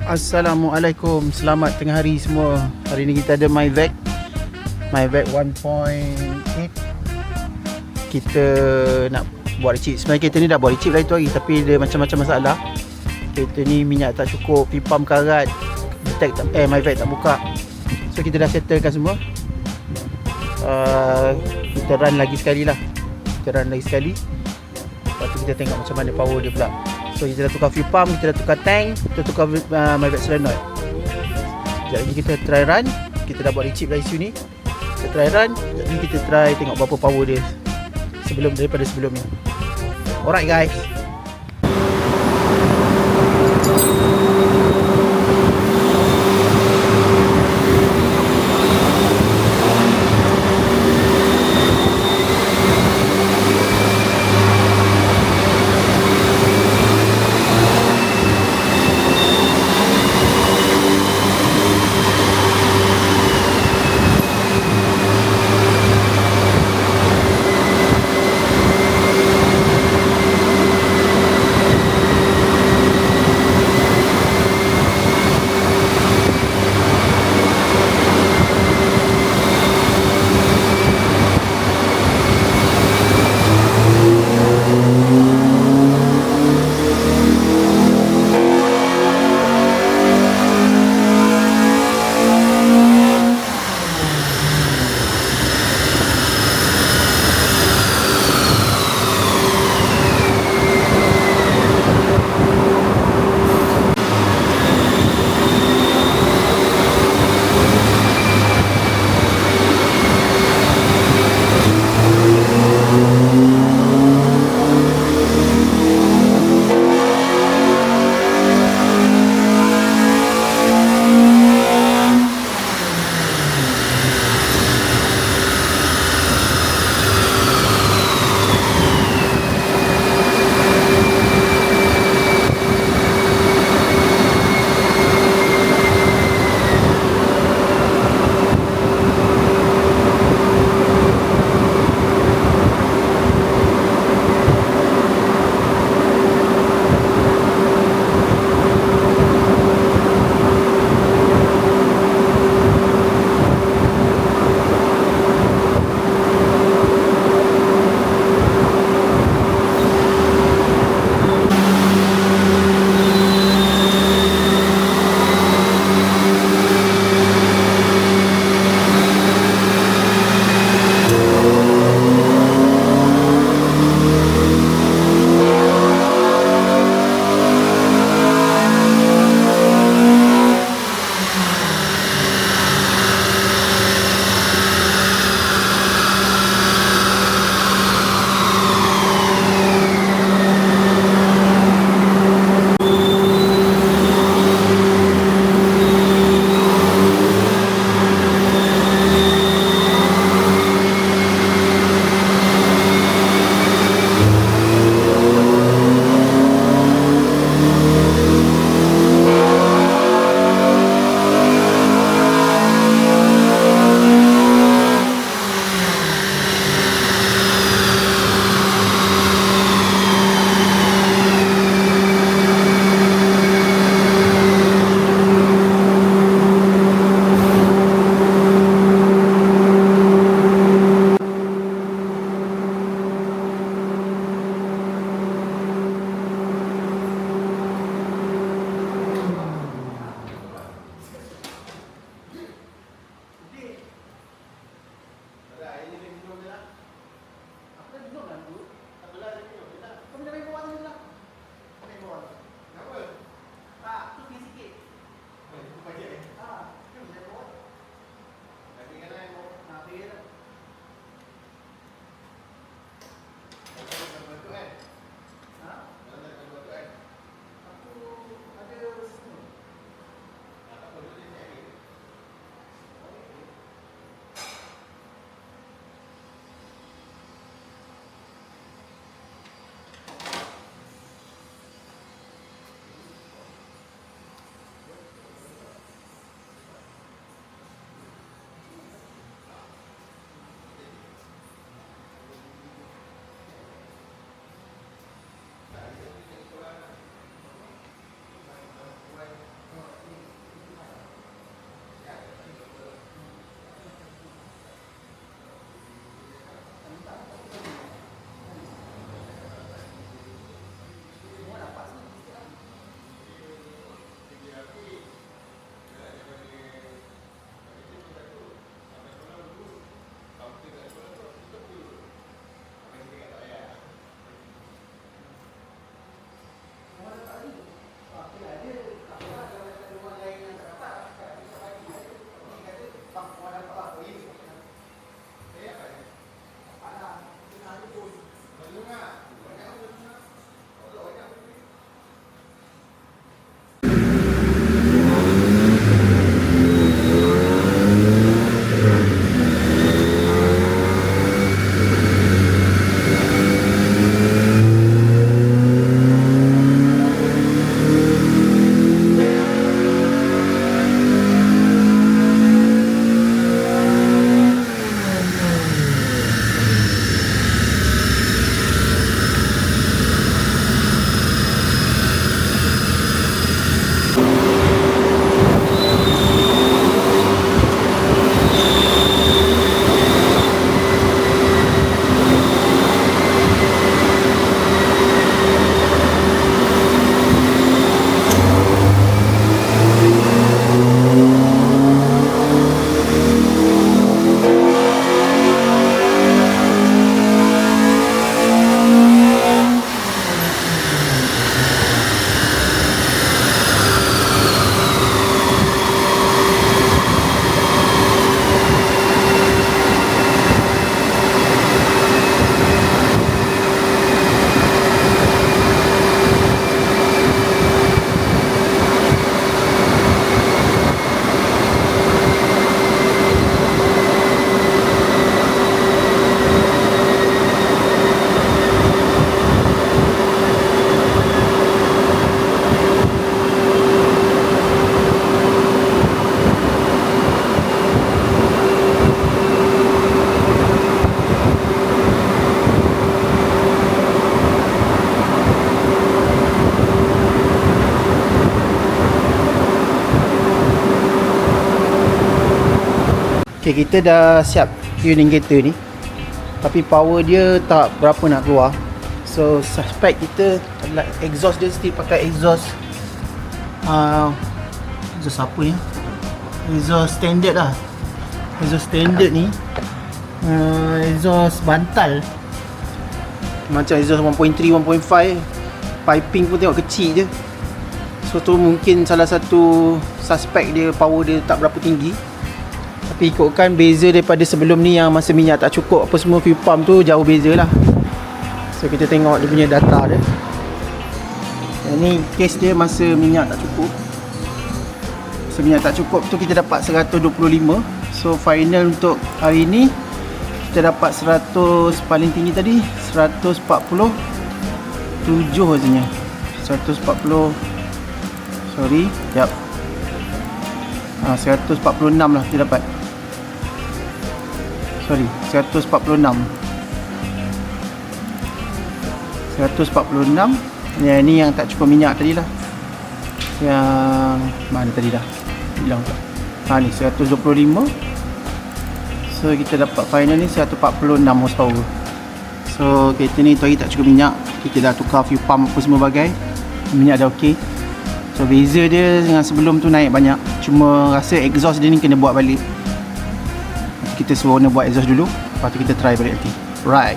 Assalamualaikum, selamat tengah hari semua. Hari ni kita ada MyVac 1.8. Kita nak buat recip. Sebenarnya kereta ni dah buat recip lah itu hari, tapi dia macam-macam masalah. Kereta ni minyak tak cukup, pipa karat, detect MyVac tak buka. So kita dah settlekan semua. Kita run lagi sekali lah. Lepas tu kita tengok macam mana power dia pula. So kita dah tukar fuel pump, kita dah tukar tank, kita tukar MyVac solenoid. Sekejap lagi kita try run. Kita dah buat recip lah isu ni. Kita try run, sekejap lagi kita try tengok berapa power dia daripada sebelum ni. Alright guys. Okay, kita dah siap tuning kereta ni, tapi power dia tak berapa nak keluar. So suspect kita adalah exhaust dia still pakai exhaust exhaust apa ni? Exhaust standard lah. Exhaust standard ni exhaust bantal, macam exhaust 1.3, 1.5. Piping pun tengok kecil je. So tu mungkin salah satu suspect dia, power dia tak berapa tinggi. Tapi ikutkan beza daripada sebelum ni yang masa minyak tak cukup apa semua, fuel pump tu jauh beza lah. So kita tengok dia punya data dia. Yang ni case dia masa minyak tak cukup. Masa minyak tak cukup tu kita dapat 125. So final untuk hari ni kita dapat 100, paling tinggi tadi 147 rasanya. 140, sorry, jap. 146 lah kita dapat. Sorry, 146. 146. Yang ni yang tak cukup minyak tadi lah. Yang mana tadi dah hilang pula. Ni 125. So kita dapat final ni 146 horsepower. So kereta ni tu hari tak cukup minyak. Kita dah tukar fuel pump apa semua bagai. Minyak dah okey. So beza dia dengan sebelum tu naik banyak. Cuma rasa exhaust dia ni kena buat balik. Kita suruh owner buat exhaust dulu, lepas tu kita try balik nanti. Right.